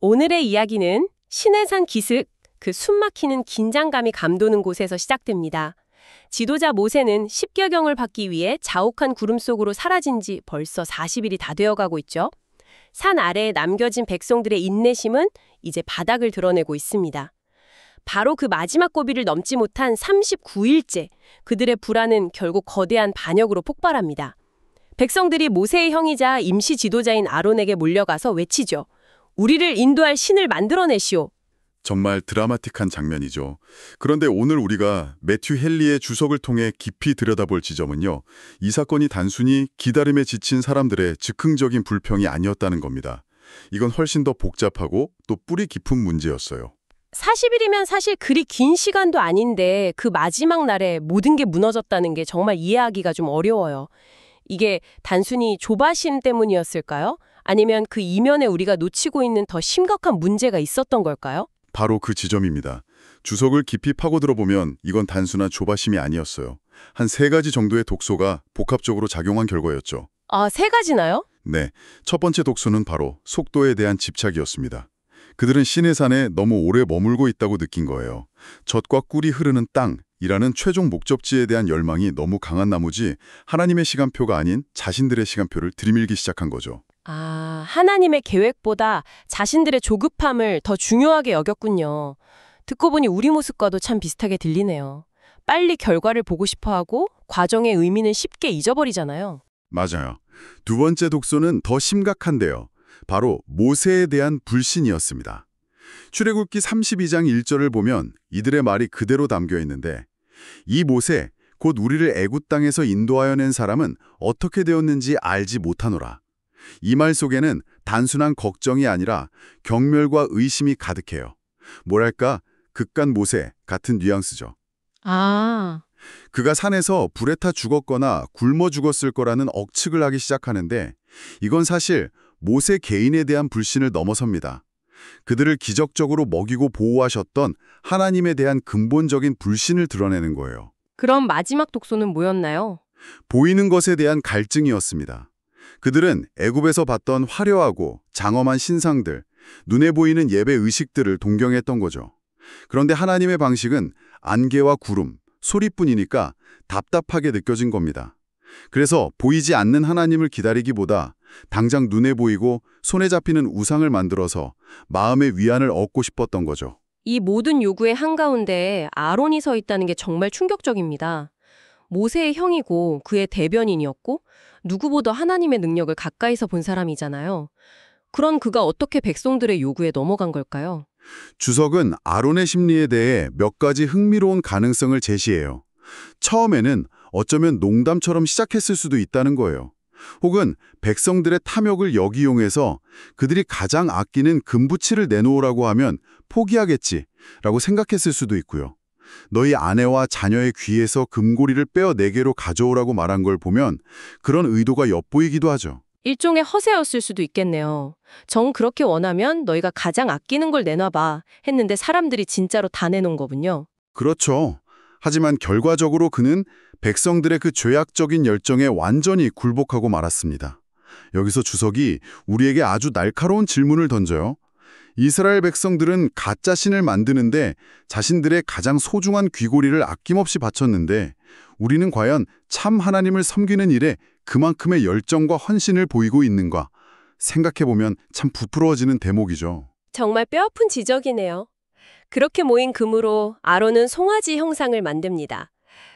오늘의 이야기는 시내산 기슭, 그 숨막히는 긴장감이 감도는 곳에서 시작됩니다. 지도자 모세는 십계경을 받기 위해 자욱한 구름 속으로 사라진 지 벌써 40일이 다 되어가고 있죠. 산 아래에 남겨진 백성들의 인내심은 이제 바닥을 드러내고 있습니다. 바로 그 마지막 고비를 넘지 못한 39일째, 그들의 불안은 결국 거대한 반역으로 폭발합니다. 백성들이 모세의 형이자 임시 지도자인 아론에게 몰려가서 외치죠. 우리를 인도할 신을 만들어내시오. 정말 드라마틱한 장면이죠. 그런데 오늘 우리가 매튜 헨리의 주석을 통해 깊이 들여다볼 지점은요. 이 사건이 단순히 기다림에 지친 사람들의 즉흥적인 불평이 아니었다는 겁니다. 이건 훨씬 더 복잡하고 또 뿌리 깊은 문제였어요. 40일이면 사실 그리 긴 시간도 아닌데 그 마지막 날에 모든 게 무너졌다는 게 정말 이해하기가 좀 어려워요. 이게 단순히 조바심 때문이었을까요? 아니면 그 이면에 우리가 놓치고 있는 더 심각한 문제가 있었던 걸까요? 바로 그 지점입니다. 주석을 깊이 파고들어보면 이건 단순한 조바심이 아니었어요. 한 3가지 정도의 독소가 복합적으로 작용한 결과였죠. 아, 3가지나요? 네, 첫 번째 독소는 바로 속도에 대한 집착이었습니다. 그들은 시내산에 너무 오래 머물고 있다고 느낀 거예요. 젖과 꿀이 흐르는 땅이라는 최종 목적지에 대한 열망이 너무 강한 나머지 하나님의 시간표가 아닌 자신들의 시간표를 들이밀기 시작한 거죠. 아, 하나님의 계획보다 자신들의 조급함을 더 중요하게 여겼군요. 듣고 보니 우리 모습과도 참 비슷하게 들리네요. 빨리 결과를 보고 싶어하고 과정의 의미는 쉽게 잊어버리잖아요. 맞아요. 두 번째 독소는 더 심각한데요. 바로 모세에 대한 불신이었습니다. 출애굽기 32장 1절을 보면 이들의 말이 그대로 담겨 있는데 이 모세, 곧 우리를 애굽 땅에서 인도하여 낸 사람은 어떻게 되었는지 알지 못하노라. 이 말 속에는 단순한 걱정이 아니라 경멸과 의심이 가득해요. 뭐랄까, 극간 모세 같은 뉘앙스죠. 아, 그가 산에서 불에 타 죽었거나 굶어 죽었을 거라는 억측을 하기 시작하는데 이건 사실 모세 개인에 대한 불신을 넘어섭니다. 그들을 기적적으로 먹이고 보호하셨던 하나님에 대한 근본적인 불신을 드러내는 거예요. 그럼 마지막 독소는 뭐였나요? 보이는 것에 대한 갈증이었습니다. 그들은 애굽에서 봤던 화려하고 장엄한 신상들, 눈에 보이는 예배 의식들을 동경했던 거죠. 그런데 하나님의 방식은 안개와 구름, 소리뿐이니까 답답하게 느껴진 겁니다. 그래서 보이지 않는 하나님을 기다리기보다 당장 눈에 보이고 손에 잡히는 우상을 만들어서 마음의 위안을 얻고 싶었던 거죠. 이 모든 요구의 한가운데 아론이 서 있다는 게 정말 충격적입니다. 모세의 형이고 그의 대변인이었고 누구보다 하나님의 능력을 가까이서 본 사람이잖아요. 그런 그가 어떻게 백성들의 요구에 넘어간 걸까요? 주석은 아론의 심리에 대해 몇 가지 흥미로운 가능성을 제시해요. 처음에는 어쩌면 농담처럼 시작했을 수도 있다는 거예요. 혹은 백성들의 탐욕을 역이용해서 그들이 가장 아끼는 금부치를 내놓으라고 하면 포기하겠지라고 생각했을 수도 있고요. 너희 아내와 자녀의 귀에서 금고리를 빼어 4개로 가져오라고 말한 걸 보면 그런 의도가 엿보이기도 하죠. 일종의 허세였을 수도 있겠네요. 정 그렇게 원하면 너희가 가장 아끼는 걸 내놔봐 했는데 사람들이 진짜로 다 내놓은 거군요. 그렇죠. 하지만 결과적으로 그는 백성들의 그 죄악적인 열정에 완전히 굴복하고 말았습니다. 여기서 주석이 우리에게 아주 날카로운 질문을 던져요. 이스라엘 백성들은 가짜 신을 만드는데 자신들의 가장 소중한 귀고리를 아낌없이 바쳤는데 우리는 과연 참 하나님을 섬기는 일에 그만큼의 열정과 헌신을 보이고 있는가? 생각해보면 참 부끄러워지는 대목이죠. 정말 뼈아픈 지적이네요. 그렇게 모인 금으로 아론은 송아지 형상을 만듭니다.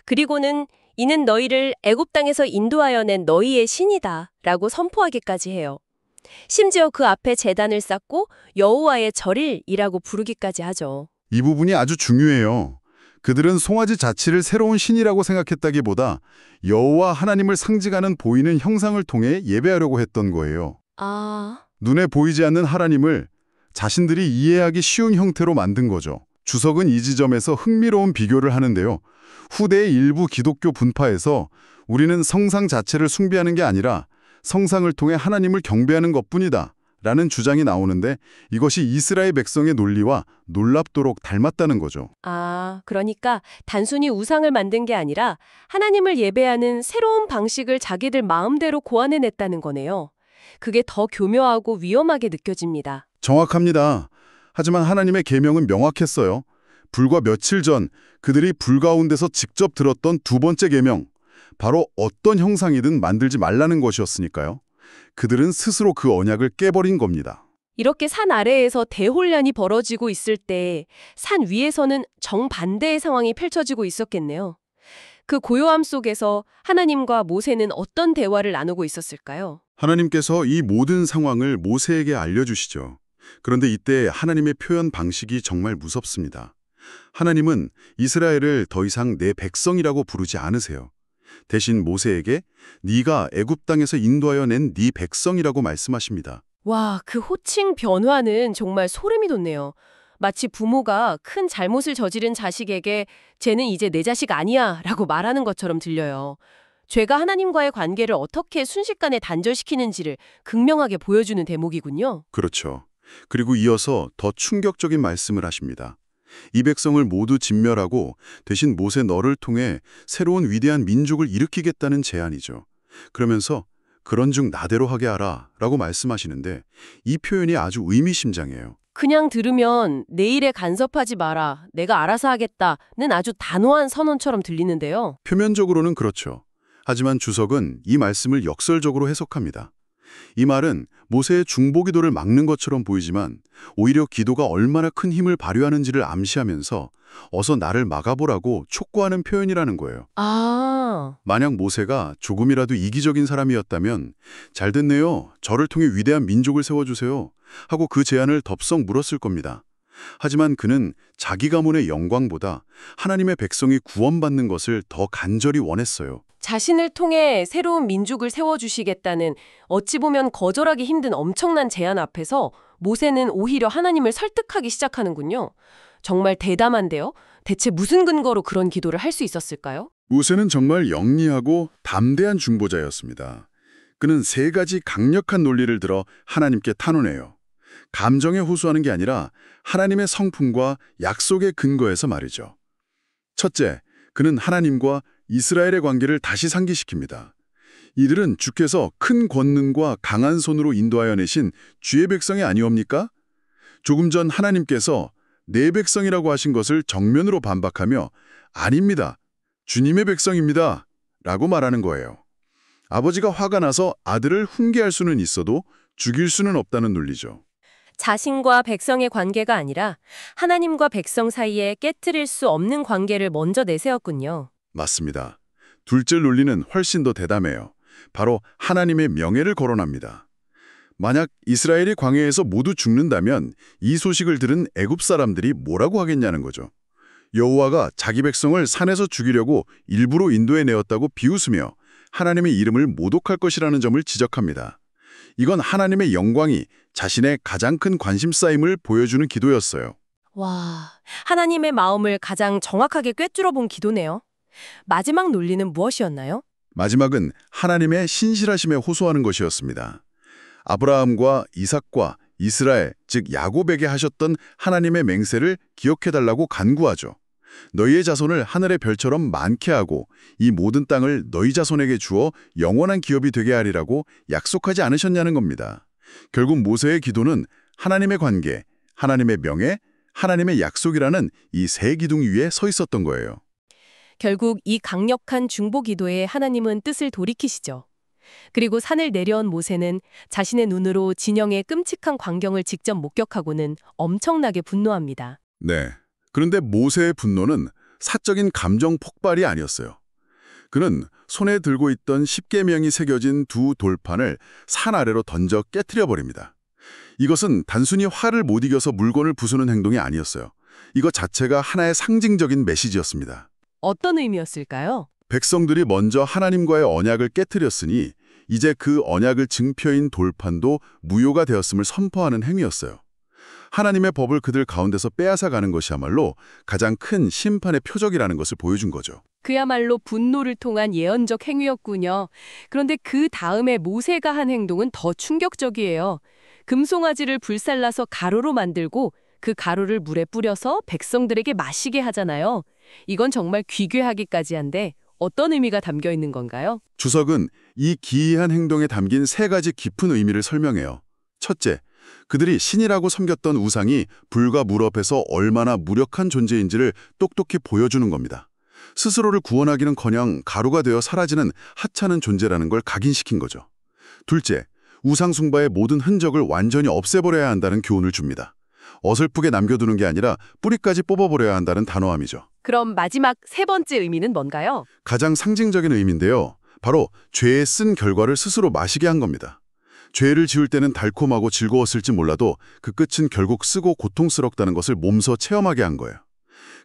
그리고는 이는 너희를 애굽 땅에서 인도하여 낸 너희의 신이다 라고 선포하기까지 해요. 심지어 그 앞에 제단을 쌓고 여호와의 절일이라고 부르기까지 하죠. 이 부분이 아주 중요해요. 그들은 송아지 자체를 새로운 신이라고 생각했다기보다 여호와 하나님을 상징하는 보이는 형상을 통해 예배하려고 했던 거예요. 아, 눈에 보이지 않는 하나님을 자신들이 이해하기 쉬운 형태로 만든 거죠. 주석은 이 지점에서 흥미로운 비교를 하는데요. 후대의 일부 기독교 분파에서 우리는 성상 자체를 숭배하는 게 아니라 성상을 통해 하나님을 경배하는 것뿐이다 라는 주장이 나오는데 이것이 이스라엘 백성의 논리와 놀랍도록 닮았다는 거죠. 아, 그러니까 단순히 우상을 만든 게 아니라 하나님을 예배하는 새로운 방식을 자기들 마음대로 고안해냈다는 거네요. 그게 더 교묘하고 위험하게 느껴집니다. 정확합니다. 하지만 하나님의 계명은 명확했어요. 불과 며칠 전 그들이 불 가운데서 직접 들었던 두 번째 계명, 바로 어떤 형상이든 만들지 말라는 것이었으니까요. 그들은 스스로 그 언약을 깨버린 겁니다. 이렇게 산 아래에서 대혼란이 벌어지고 있을 때 산 위에서는 정반대의 상황이 펼쳐지고 있었겠네요. 그 고요함 속에서 하나님과 모세는 어떤 대화를 나누고 있었을까요? 하나님께서 이 모든 상황을 모세에게 알려주시죠. 그런데 이때 하나님의 표현 방식이 정말 무섭습니다. 하나님은 이스라엘을 더 이상 내 백성이라고 부르지 않으세요. 대신 모세에게 네가 애굽 땅에서 인도하여 낸 네 백성이라고 말씀하십니다. 와, 그 호칭 변화는 정말 소름이 돋네요. 마치 부모가 큰 잘못을 저지른 자식에게 쟤는 이제 내 자식 아니야 라고 말하는 것처럼 들려요. 죄가 하나님과의 관계를 어떻게 순식간에 단절시키는지를 극명하게 보여주는 대목이군요. 그렇죠. 그리고 이어서 더 충격적인 말씀을 하십니다. 이 백성을 모두 진멸하고 대신 모세 너를 통해 새로운 위대한 민족을 일으키겠다는 제안이죠. 그러면서 그런 중 나대로 하게 하라 라고 말씀하시는데 이 표현이 아주 의미심장해요. 그냥 들으면 내 일에 간섭하지 마라, 내가 알아서 하겠다는 아주 단호한 선언처럼 들리는데요. 표면적으로는 그렇죠. 하지만 주석은 이 말씀을 역설적으로 해석합니다. 이 말은 모세의 중보기도를 막는 것처럼 보이지만 오히려 기도가 얼마나 큰 힘을 발휘하는지를 암시하면서 어서 나를 막아보라고 촉구하는 표현이라는 거예요. 아, 만약 모세가 조금이라도 이기적인 사람이었다면 잘 됐네요. 저를 통해 위대한 민족을 세워주세요. 하고 그 제안을 덥석 물었을 겁니다. 하지만 그는 자기 가문의 영광보다 하나님의 백성이 구원받는 것을 더 간절히 원했어요. 자신을 통해 새로운 민족을 세워주시겠다는 어찌 보면 거절하기 힘든 엄청난 제안 앞에서 모세는 오히려 하나님을 설득하기 시작하는군요. 정말 대담한데요. 대체 무슨 근거로 그런 기도를 할 수 있었을까요? 모세는 정말 영리하고 담대한 중보자였습니다. 그는 세 가지 강력한 논리를 들어 하나님께 탄원해요. 감정에 호소하는 게 아니라 하나님의 성품과 약속의 근거에서 말이죠. 첫째, 그는 하나님과 이스라엘의 관계를 다시 상기시킵니다. 이들은 주께서 큰 권능과 강한 손으로 인도하여 내신 주의 백성이 아니옵니까? 조금 전 하나님께서 내 백성이라고 하신 것을 정면으로 반박하며 아닙니다. 주님의 백성입니다. 라고 말하는 거예요. 아버지가 화가 나서 아들을 훈계할 수는 있어도 죽일 수는 없다는 논리죠. 자신과 백성의 관계가 아니라 하나님과 백성 사이에 깨트릴 수 없는 관계를 먼저 내세웠군요. 맞습니다. 둘째 논리는 훨씬 더 대담해요. 바로 하나님의 명예를 거론합니다. 만약 이스라엘이 광야에서 모두 죽는다면 이 소식을 들은 애굽 사람들이 뭐라고 하겠냐는 거죠. 여호와가 자기 백성을 산에서 죽이려고 일부러 인도해 내었다고 비웃으며 하나님의 이름을 모독할 것이라는 점을 지적합니다. 이건 하나님의 영광이 자신의 가장 큰 관심사임을 보여주는 기도였어요. 와, 하나님의 마음을 가장 정확하게 꿰뚫어 본 기도네요. 마지막 논리는 무엇이었나요? 마지막은 하나님의 신실하심에 호소하는 것이었습니다. 아브라함과 이삭과 이스라엘, 즉 야곱에게 하셨던 하나님의 맹세를 기억해달라고 간구하죠. 너희의 자손을 하늘의 별처럼 많게 하고 이 모든 땅을 너희 자손에게 주어 영원한 기업이 되게 하리라고 약속하지 않으셨냐는 겁니다. 결국 모세의 기도는 하나님의 관계, 하나님의 명예, 하나님의 약속이라는 이 세 기둥 위에 서 있었던 거예요. 결국 이 강력한 중보 기도에 하나님은 뜻을 돌이키시죠. 그리고 산을 내려온 모세는 자신의 눈으로 진영의 끔찍한 광경을 직접 목격하고는 엄청나게 분노합니다. 네. 그런데 모세의 분노는 사적인 감정 폭발이 아니었어요. 그는 손에 들고 있던 십계명이 새겨진 두 돌판을 산 아래로 던져 깨트려 버립니다. 이것은 단순히 화를 못 이겨서 물건을 부수는 행동이 아니었어요. 이것 자체가 하나의 상징적인 메시지였습니다. 어떤 의미였을까요? 백성들이 먼저 하나님과의 언약을 깨트렸으니 이제 그 언약을 증표인 돌판도 무효가 되었음을 선포하는 행위였어요. 하나님의 법을 그들 가운데서 빼앗아가는 것이야말로 가장 큰 심판의 표적이라는 것을 보여준 거죠. 그야말로 분노를 통한 예언적 행위였군요. 그런데 그 다음에 모세가 한 행동은 더 충격적이에요. 금송아지를 불살라서 가루로 만들고 그 가루를 물에 뿌려서 백성들에게 마시게 하잖아요. 이건 정말 귀괴하기까지 한데 어떤 의미가 담겨 있는 건가요? 주석은 이 기이한 행동에 담긴 세 가지 깊은 의미를 설명해요. 첫째, 그들이 신이라고 섬겼던 우상이 불과 물 앞에서 얼마나 무력한 존재인지를 똑똑히 보여주는 겁니다. 스스로를 구원하기는커녕 가루가 되어 사라지는 하찮은 존재라는 걸 각인시킨 거죠. 둘째, 우상 숭배의 모든 흔적을 완전히 없애버려야 한다는 교훈을 줍니다. 어설프게 남겨두는 게 아니라 뿌리까지 뽑아버려야 한다는 단호함이죠. 그럼 마지막 세 번째 의미는 뭔가요? 가장 상징적인 의미인데요. 바로 죄의 쓴 결과를 스스로 마시게 한 겁니다. 죄를 지을 때는 달콤하고 즐거웠을지 몰라도 그 끝은 결국 쓰고 고통스럽다는 것을 몸소 체험하게 한 거예요.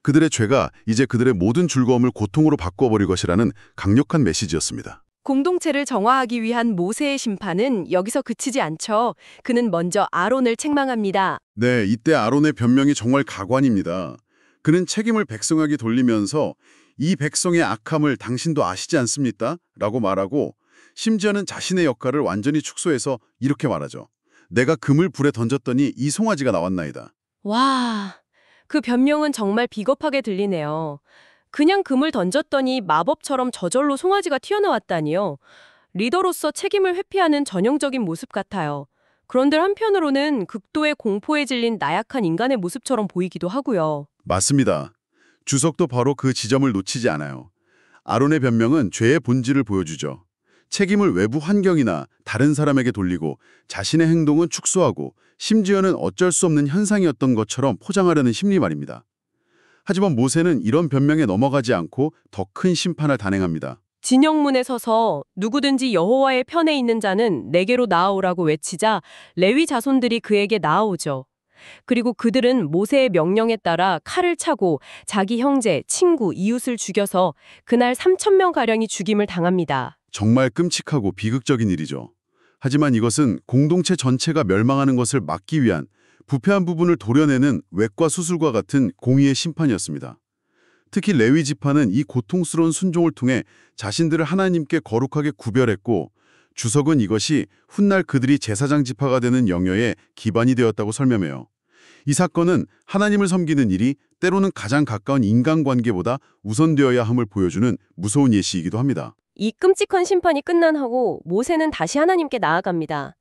그들의 죄가 이제 그들의 모든 즐거움을 고통으로 바꿔버릴 것이라는 강력한 메시지였습니다. 공동체를 정화하기 위한 모세의 심판은 여기서 그치지 않죠. 그는 먼저 아론을 책망합니다. 네, 이때 아론의 변명이 정말 가관입니다. 그는 책임을 백성에게 돌리면서 이 백성의 악함을 당신도 아시지 않습니까? 라고 말하고 심지어는 자신의 역할을 완전히 축소해서 이렇게 말하죠. 내가 금을 불에 던졌더니 이 송아지가 나왔나이다. 와, 그 변명은 정말 비겁하게 들리네요. 그냥 금을 던졌더니 마법처럼 저절로 송아지가 튀어나왔다니요. 리더로서 책임을 회피하는 전형적인 모습 같아요. 그런데 한편으로는 극도의 공포에 질린 나약한 인간의 모습처럼 보이기도 하고요. 맞습니다. 주석도 바로 그 지점을 놓치지 않아요. 아론의 변명은 죄의 본질을 보여주죠. 책임을 외부 환경이나 다른 사람에게 돌리고 자신의 행동은 축소하고 심지어는 어쩔 수 없는 현상이었던 것처럼 포장하려는 심리 말입니다. 하지만 모세는 이런 변명에 넘어가지 않고 더 큰 심판을 단행합니다. 진영문에 서서 누구든지 여호와의 편에 있는 자는 내게로 나아오라고 외치자 레위 자손들이 그에게 나아오죠. 그리고 그들은 모세의 명령에 따라 칼을 차고 자기 형제, 친구, 이웃을 죽여서 그날 3,000명가량이 죽임을 당합니다. 정말 끔찍하고 비극적인 일이죠. 하지만 이것은 공동체 전체가 멸망하는 것을 막기 위한 부패한 부분을 도려내는 외과 수술과 같은 공의의 심판이었습니다. 특히 레위 지파는 이 고통스러운 순종을 통해 자신들을 하나님께 거룩하게 구별했고 주석은 이것이 훗날 그들이 제사장 지파가 되는 영역의 기반이 되었다고 설명해요. 이 사건은 하나님을 섬기는 일이 때로는 가장 가까운 인간관계보다 우선되어야 함을 보여주는 무서운 예시이기도 합니다. 이 끔찍한 심판이 끝난 후고 모세는 다시 하나님께 나아갑니다.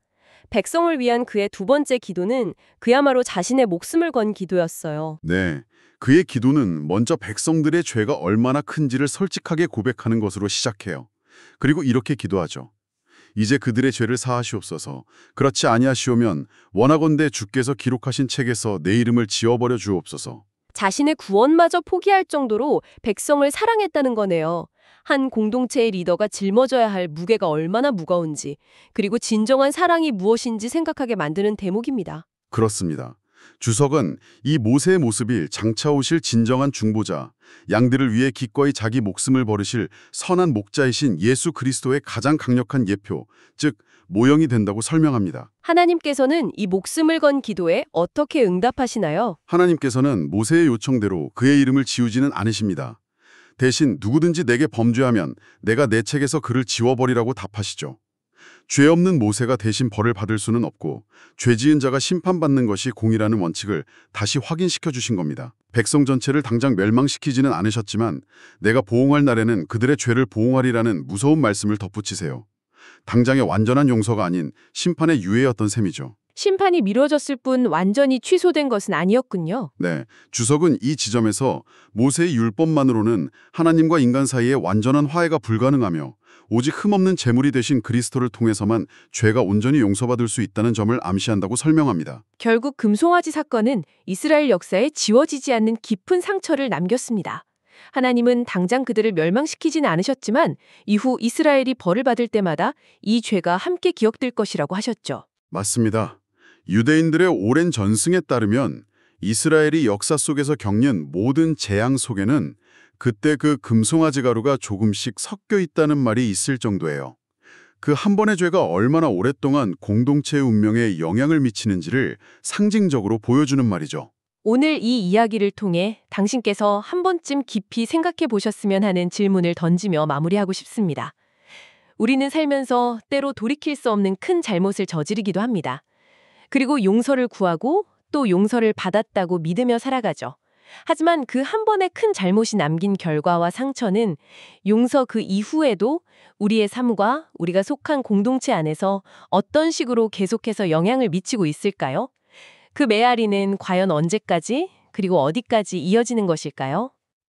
백성을 위한 그의 두 번째 기도는 그야말로 자신의 목숨을 건 기도였어요. 네, 그의 기도는 먼저 백성들의 죄가 얼마나 큰지를 솔직하게 고백하는 것으로 시작해요. 그리고 이렇게 기도하죠. 이제 그들의 죄를 사하시옵소서. 그렇지 아니하시오면 원하건대 주께서 기록하신 책에서 내 이름을 지워버려 주옵소서. 자신의 구원마저 포기할 정도로 백성을 사랑했다는 거네요. 한 공동체의 리더가 짊어져야 할 무게가 얼마나 무거운지, 그리고 진정한 사랑이 무엇인지 생각하게 만드는 대목입니다. 그렇습니다. 주석은 이 모세의 모습이 장차 오실 진정한 중보자, 양들을 위해 기꺼이 자기 목숨을 버리실 선한 목자이신 예수 그리스도의 가장 강력한 예표, 즉 모형이 된다고 설명합니다. 하나님께서는 이 목숨을 건 기도에 어떻게 응답하시나요? 하나님께서는 모세의 요청대로 그의 이름을 지우지는 않으십니다. 대신 누구든지 내게 범죄하면 내가 내 책에서 그를 지워버리라고 답하시죠. 죄 없는 모세가 대신 벌을 받을 수는 없고 죄 지은 자가 심판받는 것이 공이라는 원칙을 다시 확인시켜 주신 겁니다. 백성 전체를 당장 멸망시키지는 않으셨지만 내가 보응할 날에는 그들의 죄를 보응하리라는 무서운 말씀을 덧붙이세요. 당장의 완전한 용서가 아닌 심판의 유예였던 셈이죠. 심판이 미뤄졌을 뿐 완전히 취소된 것은 아니었군요. 네, 주석은 이 지점에서 모세의 율법만으로는 하나님과 인간 사이에 완전한 화해가 불가능하며 오직 흠없는 제물이 되신 그리스도를 통해서만 죄가 온전히 용서받을 수 있다는 점을 암시한다고 설명합니다. 결국 금송아지 사건은 이스라엘 역사에 지워지지 않는 깊은 상처를 남겼습니다. 하나님은 당장 그들을 멸망시키지는 않으셨지만 이후 이스라엘이 벌을 받을 때마다 이 죄가 함께 기억될 것이라고 하셨죠. 맞습니다. 유대인들의 오랜 전승에 따르면 이스라엘이 역사 속에서 겪는 모든 재앙 속에는 그때 그 금송아지 가루가 조금씩 섞여 있다는 말이 있을 정도예요. 그 한 번의 죄가 얼마나 오랫동안 공동체의 운명에 영향을 미치는지를 상징적으로 보여주는 말이죠. 오늘 이 이야기를 통해 당신께서 한 번쯤 깊이 생각해 보셨으면 하는 질문을 던지며 마무리하고 싶습니다. 우리는 살면서 때로 돌이킬 수 없는 큰 잘못을 저지르기도 합니다. 그리고 용서를 구하고 또 용서를 받았다고 믿으며 살아가죠. 하지만 그 한 번의 큰 잘못이 남긴 결과와 상처는 용서 그 이후에도 우리의 삶과 우리가 속한 공동체 안에서 어떤 식으로 계속해서 영향을 미치고 있을까요? 그 메아리는 과연 언제까지, 그리고 어디까지 이어지는 것일까요?